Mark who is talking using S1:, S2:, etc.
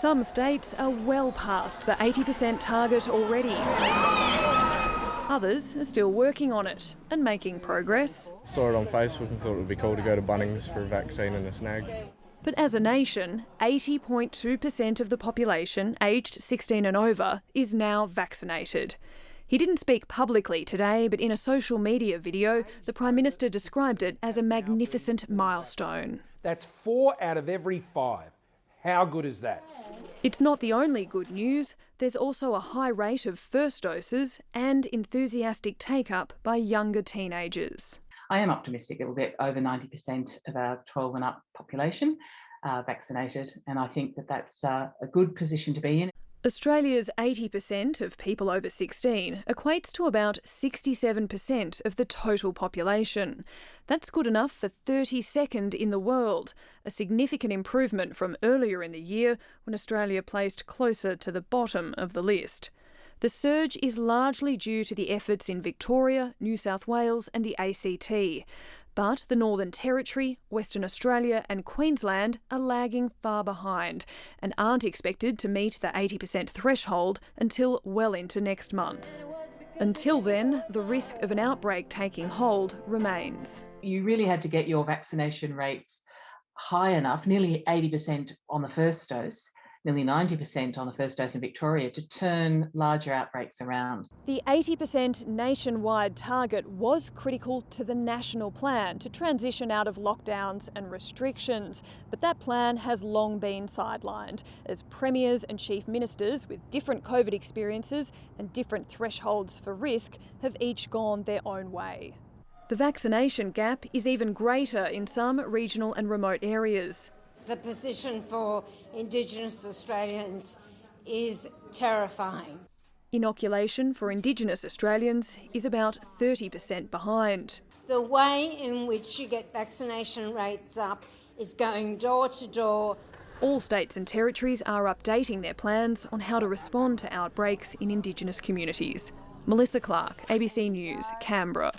S1: Some states are well past the 80% target already. Others are still working on it and making progress.
S2: Saw it on Facebook and thought it would be cool to go to Bunnings for a vaccine and a snag.
S1: But as a nation, 80.2% of the population aged 16 and over is now vaccinated. He didn't speak publicly today, but in a social media video, the Prime Minister described it as a magnificent milestone.
S3: That's 4 out of every 5. How good is that?
S1: It's not the only good news. There's also a high rate of first doses and enthusiastic take-up by younger teenagers.
S4: I am optimistic it will get over 90% of our 12 and up population vaccinated, and I think that that's a good position to be in.
S1: Australia's 80% of people over 16 equates to about 67% of the total population. That's good enough for 32nd in the world, a significant improvement from earlier in the year when Australia placed closer to the bottom of the list. The surge is largely due to the efforts in Victoria, New South Wales and the ACT. But the Northern Territory, Western Australia and Queensland are lagging far behind and aren't expected to meet the 80% threshold until well into next month. Until then, the risk of an outbreak taking hold remains.
S4: You really had to get your vaccination rates high enough, nearly 80% on the first dose, nearly 90% on the first dose in Victoria, to turn larger outbreaks around.
S1: The 80% nationwide target was critical to the national plan to transition out of lockdowns and restrictions, but that plan has long been sidelined as premiers and chief ministers with different COVID experiences and different thresholds for risk have each gone their own way. The vaccination gap is even greater in some regional and remote areas.
S5: The position for Indigenous Australians is terrifying.
S1: Inoculation for Indigenous Australians is about 30% behind.
S5: The way in which you get vaccination rates up is going door to door.
S1: All states and territories are updating their plans on how to respond to outbreaks in Indigenous communities. Melissa Clarke, ABC News, Canberra.